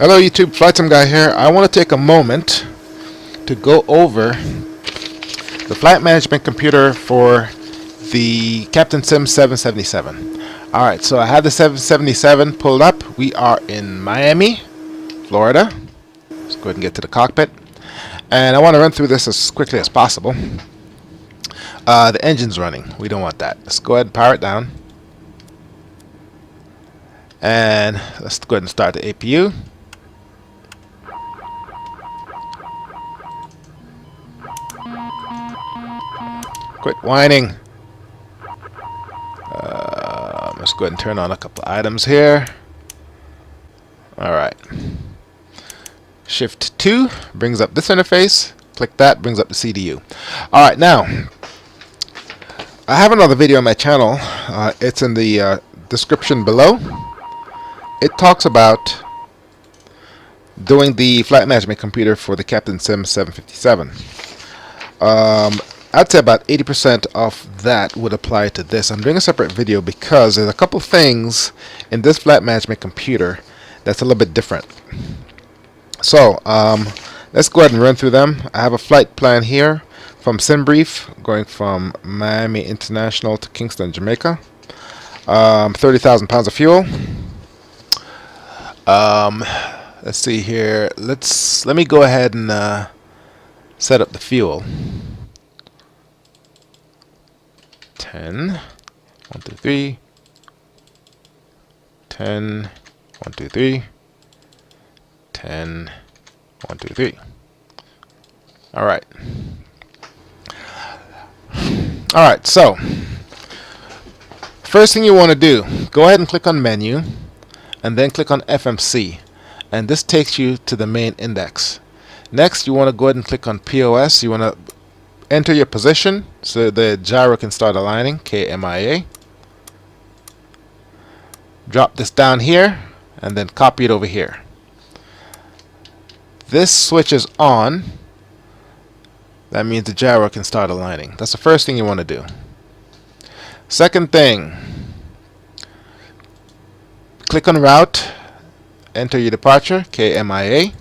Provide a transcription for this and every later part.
Hello YouTube, Flightsimguy here. I want to take a moment to go over the flight management computer for the Captain Sim 777. Alright, so I have the 777 pulled up. We are in Miami, Florida. Let's go ahead and get to the cockpit. And I want to run through this as quickly as possible. The engine's running. We don't want that. Let's go ahead and power it down. And let's go ahead and start the APU. Quit whining. Let's go ahead and turn on a couple items here. Alright. Shift 2 brings up this interface. Click that, brings up the CDU. Alright, now I have another video on my channel. It's in the description below. It talks about doing the flight management computer for the Captain Sim 757. I'd say about 80% of that would apply to this. I'm doing a separate video because there's a couple things in this flight management computer that's a little bit different. So let's go ahead and run through them. I have a flight plan here from SimBrief going from Miami International to Kingston, Jamaica. 30,000 pounds of fuel. Let's see here. Let me go ahead and set up the fuel. 10, 1, 2, 3, 10, 1, 2, 3, 10, 1, 2, 3. Alright. Alright, so first thing you want to do, go ahead and click on menu and then click on FMC, and this takes you to the main index. Next you want to go ahead and click on POS. You want to enter your position so the gyro can start aligning, KMIA. Drop this down here and then copy it over here. This switches on. That means the gyro can start aligning. That's the first thing you want to do. Second thing, click on route, enter your departure, KMIA.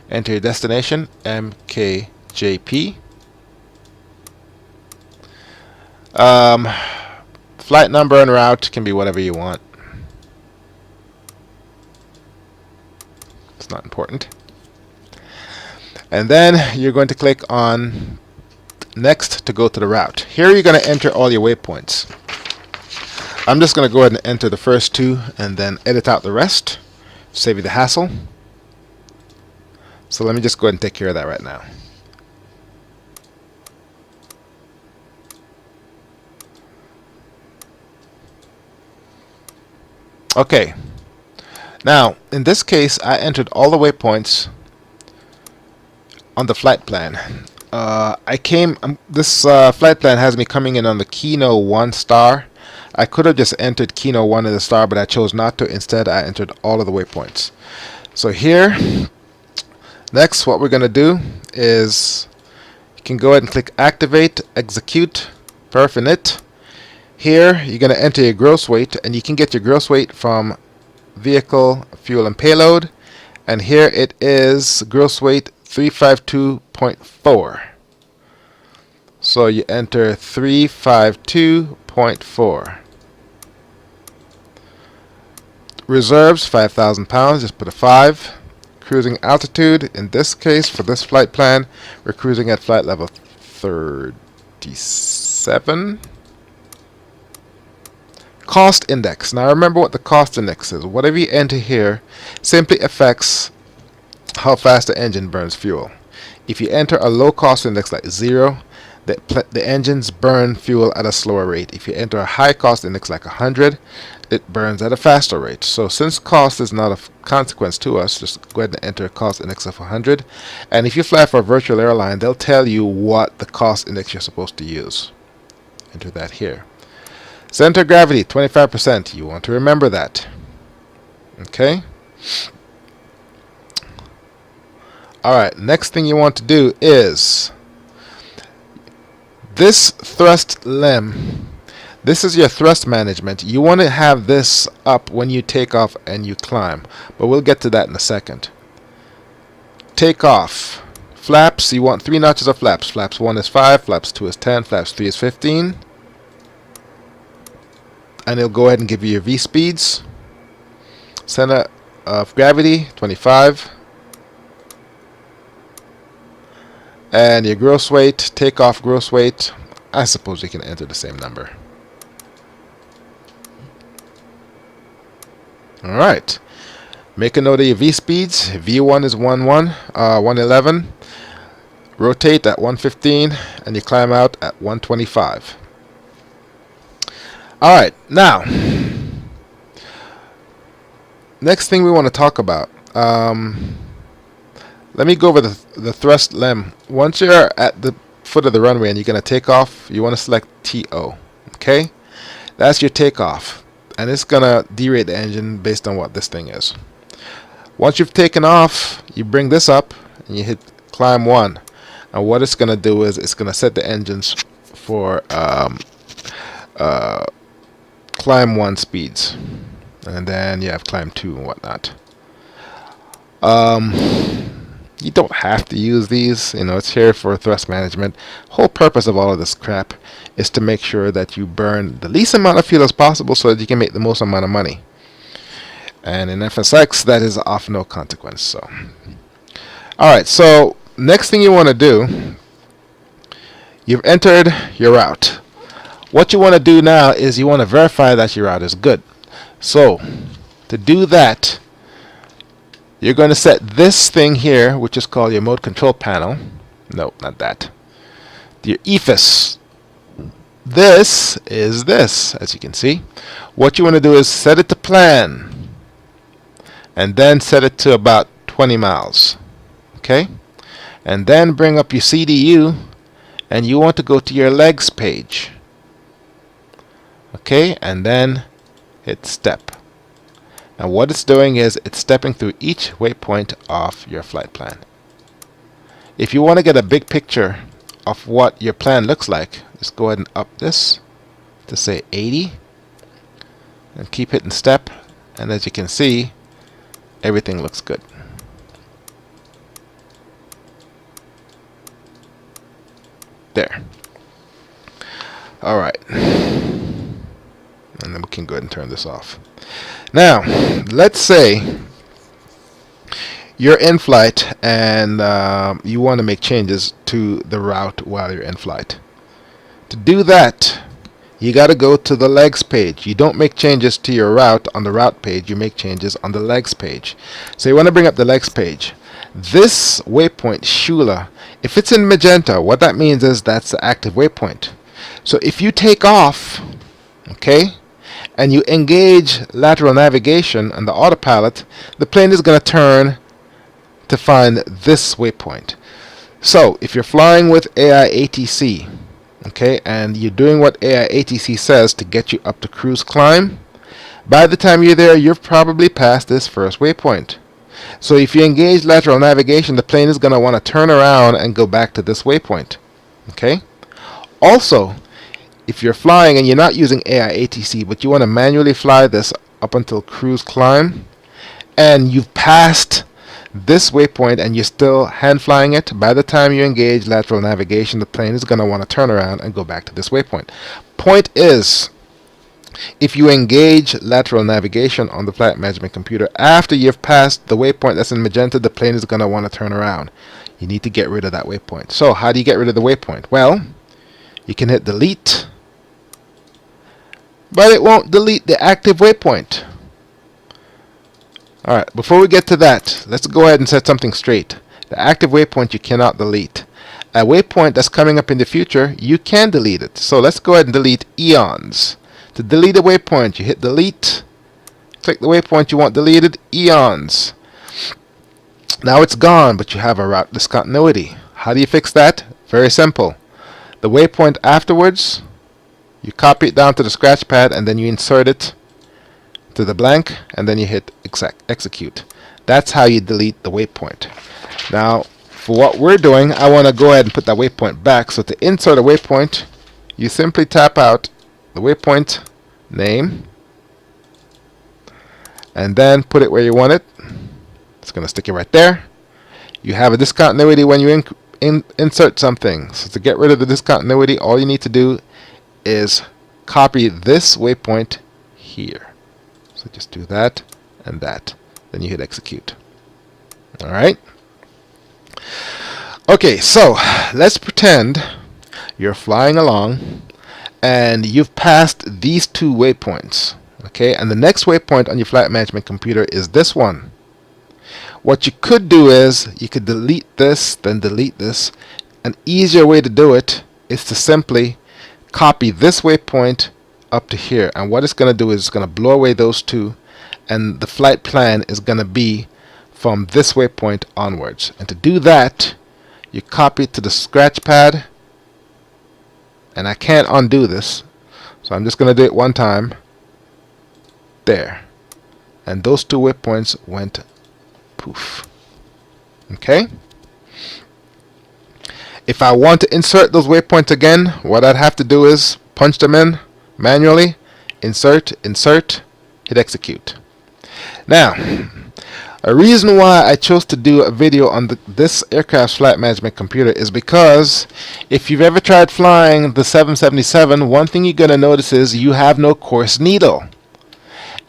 Enter your destination, MKJP. Flight number and route can be whatever you want. It's not important. And then you're going to click on next to go to the route. Here you're going to enter all your waypoints. I'm just going to go ahead and enter the first two and then edit out the rest. Save you the hassle. So let me just go ahead and take care of that right now. Okay. Now, in this case, I entered all the waypoints on the flight plan. This flight plan has me coming in on the Kino 1 star. I could have just entered Kino 1 in the star, but I chose not to. Instead, I entered all of the waypoints. So here, next, what we're going to do is you can go ahead and click Activate, Execute, Perf Init. Here, you're going to enter your gross weight, and you can get your gross weight from Vehicle, Fuel, and Payload. And here it is, gross weight 352.4. So you enter 352.4. Reserves, 5,000 pounds, just put a 5. Cruising altitude, in this case, for this flight plan, we're cruising at flight level 37. Cost index. Now remember what the cost index is. Whatever you enter here simply affects how fast the engine burns fuel. If you enter a low cost index like 0, the engines burn fuel at a slower rate. If you enter a high cost index like 100, it burns at a faster rate. So since cost is not of consequence to us, just go ahead and enter a cost index of 100. And if you fly for a virtual airline, they'll tell you what the cost index you're supposed to use. Enter that here. Center of gravity, 25%. You want to remember that. Okay? Alright, next thing you want to do is this thrust limb This is your thrust management. You want to have this up when you take off and you climb, but we'll get to that in a second. Takeoff. Flaps, you want 3 notches of flaps. Flaps 1 is 5, flaps 2 is 10, flaps 3 is 15. And it'll go ahead and give you your V speeds. Center of gravity, 25. And your gross weight, takeoff gross weight, I suppose you can enter the same number. Alright. Make a note of your V speeds. V1 is 111. Rotate at 115 and you climb out at 125. Alright, now next thing we want to talk about. Let me go over the thrust lem. Once you're at the foot of the runway and you're going to take off, you want to select TO. Okay? That's your takeoff. And it's going to derate the engine based on what this thing is. Once you've taken off, you bring this up and you hit climb 1. And what it's going to do is it's going to set the engines for climb 1 speeds. And then you have climb 2 and whatnot. You don't have to use these, it's here for thrust management. Whole purpose of all of this crap is to make sure that you burn the least amount of fuel as possible so that you can make the most amount of money. And in FSX, that is of no consequence. So, alright, so next thing you want to do, you've entered your route. What you want to do now is you want to verify that your route is good. So, to do that, you're going to set this thing here, which is called your mode control panel. No, not that. Your EFIS. This is this, as you can see. What you want to do is set it to plan. And then set it to about 20 miles. Okay? And then bring up your CDU. And you want to go to your legs page. Okay? And then hit step. And what it's doing is it's stepping through each waypoint of your flight plan. If you want to get a big picture of what your plan looks like, just go ahead and up this to say 80 and keep hitting step, and as you can see, everything looks good. There. Alright. And then we can go ahead and turn this off. Now, let's say you're in flight and you want to make changes to the route while you're in flight. To do that, you got to go to the legs page. You don't make changes to your route on the route page, you make changes on the legs page. So you want to bring up the legs page. This waypoint, Shula, if it's in magenta, what that means is that's the active waypoint. So if you take off, okay, and you engage lateral navigation on the autopilot, the plane is going to turn to find this waypoint. So if you're flying with AIATC, okay, and you're doing what AIATC says to get you up to cruise climb, by the time you're there, you've probably passed this first waypoint. So if you engage lateral navigation, the plane is going to want to turn around and go back to this waypoint. Okay? Also, if you're flying and you're not using AIATC, but you want to manually fly this up until cruise climb, and you've passed this waypoint and you're still hand flying it, by the time you engage lateral navigation, the plane is going to want to turn around and go back to this waypoint. Point is, if you engage lateral navigation on the flight management computer after you've passed the waypoint that's in magenta, the plane is going to want to turn around. You need to get rid of that waypoint. So how do you get rid of the waypoint? Well, you can hit delete, but it won't delete the active waypoint. Alright, before we get to that, let's go ahead and set something straight. The active waypoint you cannot delete. A waypoint that's coming up in the future, you can delete it. So let's go ahead and delete eons. To delete a waypoint, you hit delete, click the waypoint you want deleted, eons. Now it's gone, but you have a route discontinuity. How do you fix that? Very simple. The waypoint afterwards, you copy it down to the scratch pad and then you insert it to the blank and then you hit execute. That's how you delete the waypoint. Now for what we're doing, I want to go ahead and put that waypoint back. So to insert a waypoint, you simply tap out the waypoint name, and then put it where you want it. It's going to stick it right there. You have a discontinuity when you insert something. So to get rid of the discontinuity, all you need to do is copy this waypoint here. So just do that and that. Then you hit execute. Alright. Okay, so let's pretend you're flying along and you've passed these two waypoints. Okay, and the next waypoint on your flight management computer is this one. What you could do is you could delete this, then delete this. An easier way to do it is to simply copy this waypoint up to here, and what it's going to do is it's going to blow away those two, and the flight plan is going to be from this waypoint onwards. And to do that, you copy it to the scratch pad, and I can't undo this, so I'm just going to do it one time. There, and those two waypoints went poof. Okay, if I want to insert those waypoints again, what I'd have to do is punch them in manually, insert, hit execute. Now, a reason why I chose to do a video on this aircraft's flight management computer is because if you've ever tried flying the 777, one thing you're going to notice is you have no course needle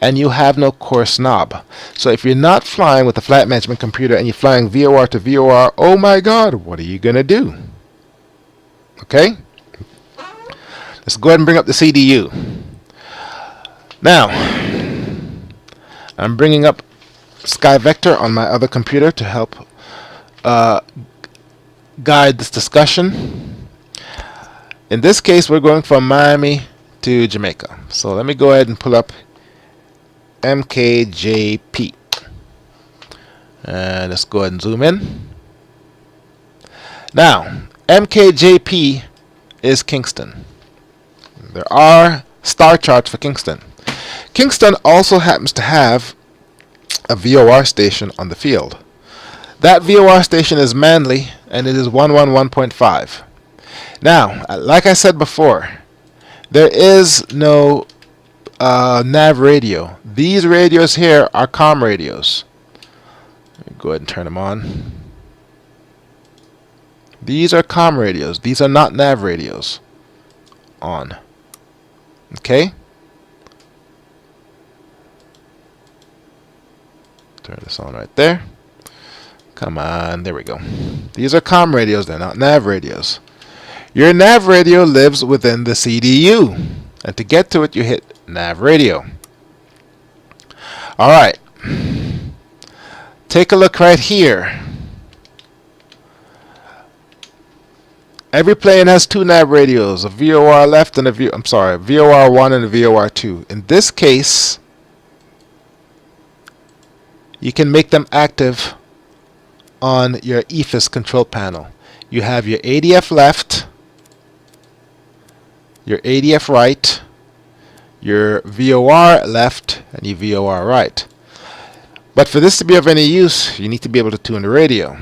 and you have no course knob. So if you're not flying with a flight management computer and you're flying VOR to VOR, oh my god, what are you going to do? Okay? Let's go ahead and bring up the CDU. Now, I'm bringing up Sky Vector on my other computer to help guide this discussion. In this case, we're going from Miami to Jamaica. So let me go ahead and pull up MKJP. And let's go ahead and zoom in. Now, MKJP is Kingston. There are star charts for Kingston. Kingston also happens to have a VOR station on the field. That VOR station is Manley, and it is 111.5. Now, like I said before, there is no Nav Radio. These radios here are comm radios. Let me go ahead and turn them on. These are comm radios. These are not Nav radios. On. Okay? Turn this on right there. Come on, there we go. These are comm radios, they're not Nav radios. Your Nav radio lives within the CDU. And to get to it, you hit Nav Radio. Alright. Take a look right here. Every plane has two Nav radios, a VOR left and a VOR 1 and a VOR 2. In this case, you can make them active on your EFIS control panel. You have your ADF left, your ADF right, your VOR left, and your VOR right. But for this to be of any use, you need to be able to tune the radio.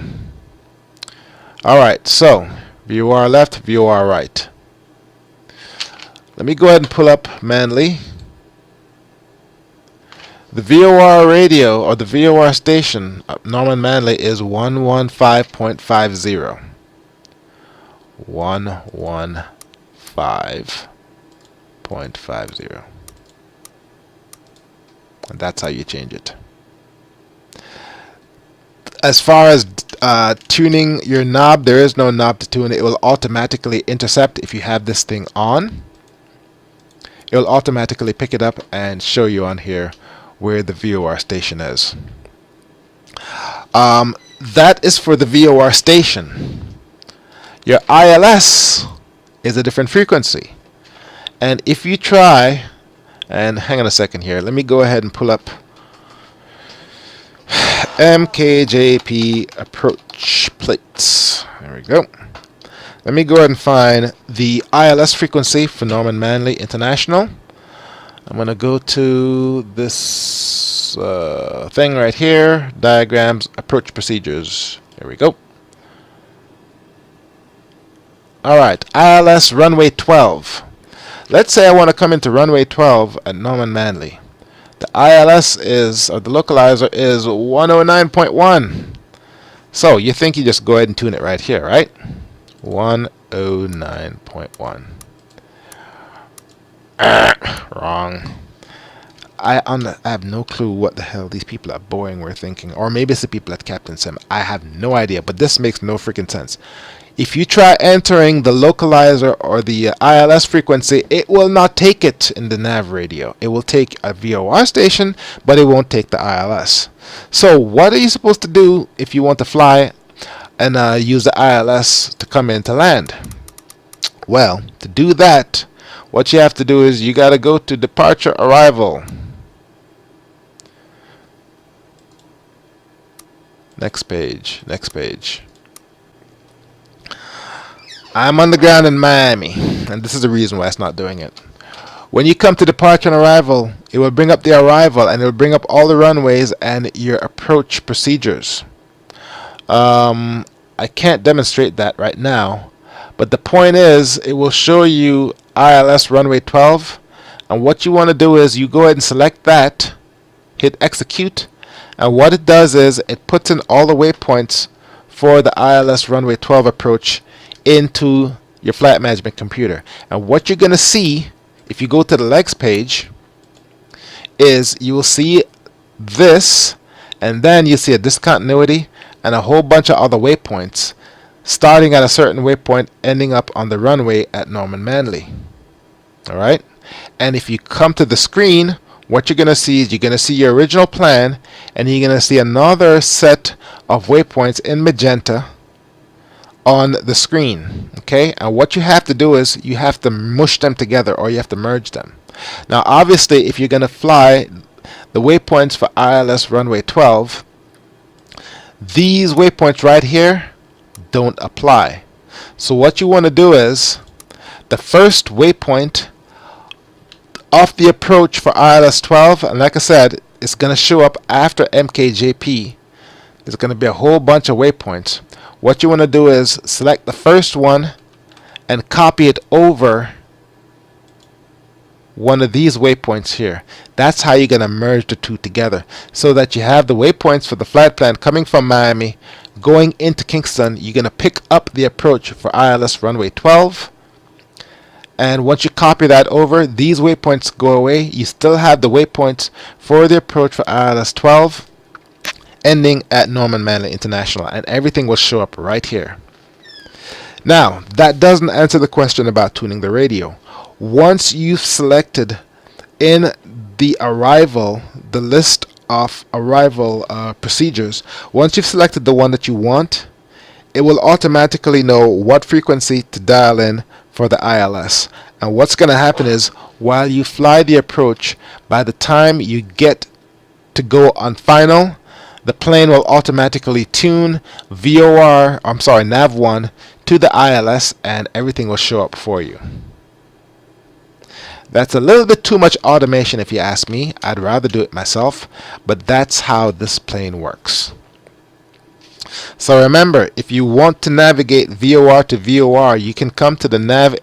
Alright, so VOR left, VOR right. Let me go ahead and pull up Manley. The VOR radio, or the VOR station, Norman Manley, is 115.50. 115.50. And that's how you change it. As far as tuning your knob, there is no knob to tune it. It will automatically intercept if you have this thing on. It will automatically pick it up and show you on here where the VOR station is. That is for the VOR station. Your ILS is a different frequency. And if you try, and hang on a second here, let me go ahead and pull up MKJP approach plates. There we go. Let me go ahead and find the ILS frequency for Norman Manley International. I'm going to go to this thing right here, diagrams, approach procedures. Here we go. Alright, ILS runway 12. Let's say I want to come into runway 12 at Norman Manley. The ILS is, or the localizer is 109.1. So you think you just go ahead and tune it right here, right? 109.1. Wrong. I have no clue what the hell these people at Boeing were thinking. Or maybe it's the people at Captain Sim. I have no idea. But this makes no freaking sense. If you try entering the localizer or the ILS frequency, it will not take it in the Nav Radio. It will take a VOR station, but it won't take the ILS. So what are you supposed to do if you want to fly and use the ILS to come in to land? Well, to do that, what you have to do is you got to go to departure arrival. Next page, next page. I'm on the ground in Miami, and this is the reason why it's not doing it. When you come to departure and arrival, it will bring up the arrival, and it will bring up all the runways and your approach procedures. I can't demonstrate that right now, but the point is, it will show you ILS runway 12, and what you want to do is you go ahead and select that, hit execute, and what it does is it puts in all the waypoints for the ILS runway 12 approach into your flight management computer. And what you're going to see if you go to the legs page is you will see this, and then you see a discontinuity and a whole bunch of other waypoints starting at a certain waypoint ending up on the runway at Norman Manley. Alright, and if you come to the screen, what you're going to see is you're going to see your original plan, and you're going to see another set of waypoints in magenta on the screen. Okay, and what you have to do is you have to mush them together, or you have to merge them. Now obviously if you're going to fly the waypoints for ILS runway 12, these waypoints right here don't apply. So what you want to do is the first waypoint off the approach for ILS 12, and like I said, it's going to show up after MKJP. There's going to be a whole bunch of waypoints. What you want to do is select the first one and copy it over one of these waypoints here. That's how you're going to merge the two together, so that you have the waypoints for the flight plan coming from Miami going into Kingston. You're going to pick up the approach for ILS runway 12, and once you copy that over, these waypoints go away. You still have the waypoints for the approach for ILS 12 ending at Norman Manley International, and everything will show up right here. Now that doesn't answer the question about tuning the radio. Once you've selected in the arrival, the list of arrival procedures, once you've selected the one that you want, it will automatically know what frequency to dial in for the ILS. And what's going to happen is, while you fly the approach, by the time you get to go on final, the plane will automatically tune Nav 1 to the ILS, and everything will show up for you. That's a little bit too much automation if you ask me. I'd rather do it myself, but that's how this plane works. So remember, if you want to navigate VOR to VOR, you can come to the Nav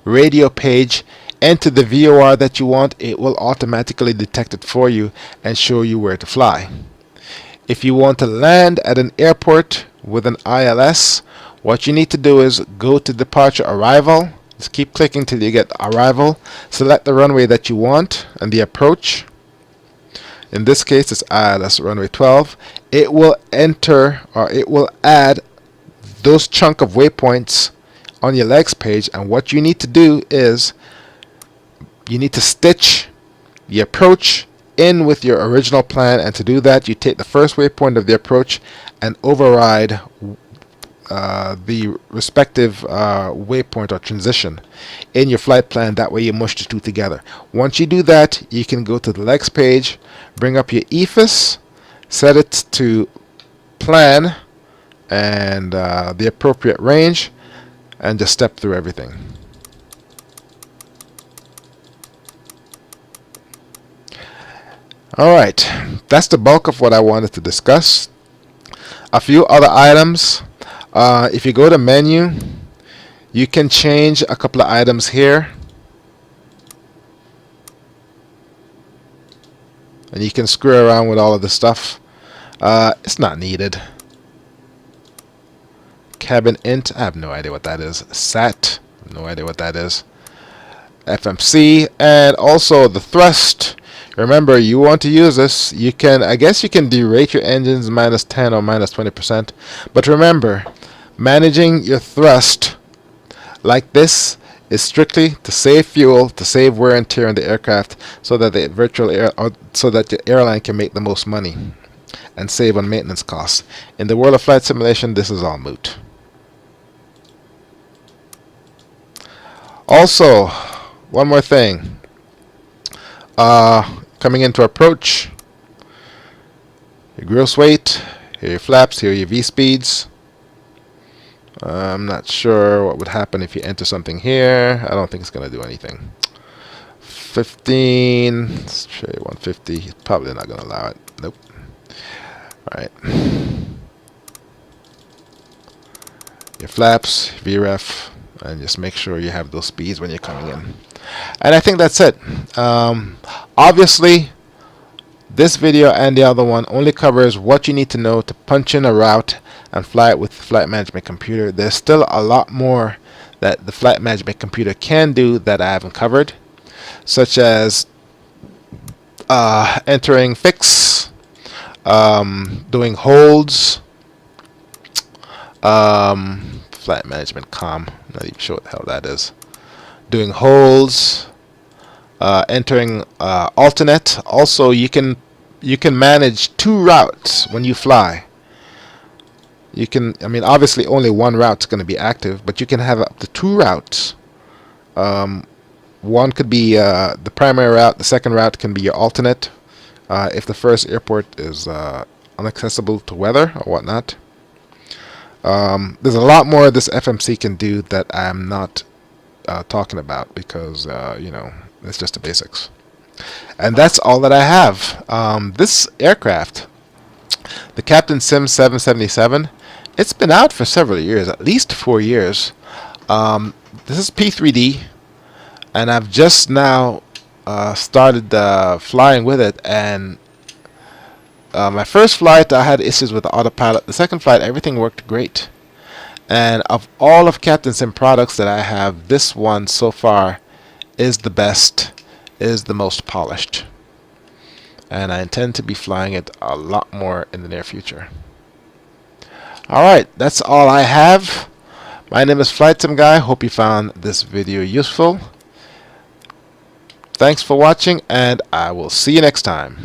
Radio page, enter the VOR that you want. It will automatically detect it for you and show you where to fly. If you want to land at an airport with an ILS, what you need to do is go to departure arrival. Just keep clicking till you get arrival. Select the runway that you want and the approach. In this case, it's ILS runway 12. It will enter, or it will add those chunk of waypoints on your legs page, and what you need to do is you need to stitch the approach in with your original plan, and to do that you take the first waypoint of the approach and override the respective waypoint or transition in your flight plan. That way you mush the two together. Once you do that, you can go to the legs page, bring up your EFIS, set it to plan and the appropriate range, and just step through everything. Alright, that's the bulk of what I wanted to discuss. A few other items. If you go to menu, you can change a couple of items here. and you can screw around with all of this stuff. It's not needed. Cabin int, I have no idea what that is. Sat, no idea what that is. FMC, and also the thrust. Remember, you want to use this. You can, I guess you can derate your engines -10 or -20%. But remember, managing your thrust like this is strictly to save fuel, to save wear and tear on the aircraft, so that the airline can make the most money and save on maintenance costs. In the world of flight simulation, this is all moot. Also, one more thing. Coming into approach, your gross weight, here are your flaps, here are your V-speeds. I'm not sure what would happen if you enter something here. I don't think it's going to do anything. 15, let's try 150. Probably not going to allow it. Nope. Alright. Your flaps, VREF, and just make sure you have those speeds when you're coming in. And I think that's it. Obviously, this video and the other one only covers what you need to know to punch in a route and fly it with the flight management computer. There's still a lot more that the flight management computer can do that I haven't covered, such as entering fix, doing holds, flight management com, not even sure what the hell that is, doing holds, entering alternate. Also, you can manage 2 routes when you fly. You can, I mean, obviously only one route's going to be active, but you can have up to 2 routes. One could be the primary route. The second route can be your alternate if the first airport is inaccessible to weather or whatnot. There's a lot more this FMC can do that I'm not talking about because you know, it's just the basics. And that's all that I have. This aircraft, the Captain Sim 777, it's been out for several years, at least 4 years. This is P3D, and I've just now started flying with it. And my first flight, I had issues with the autopilot. The second flight, everything worked great. And of all of Captain Sim products that I have, this one so far is the best, is the most polished. And I intend to be flying it a lot more in the near future. Alright, that's all I have. My name is Flightsimguy. Hope you found this video useful. Thanks for watching, and I will see you next time.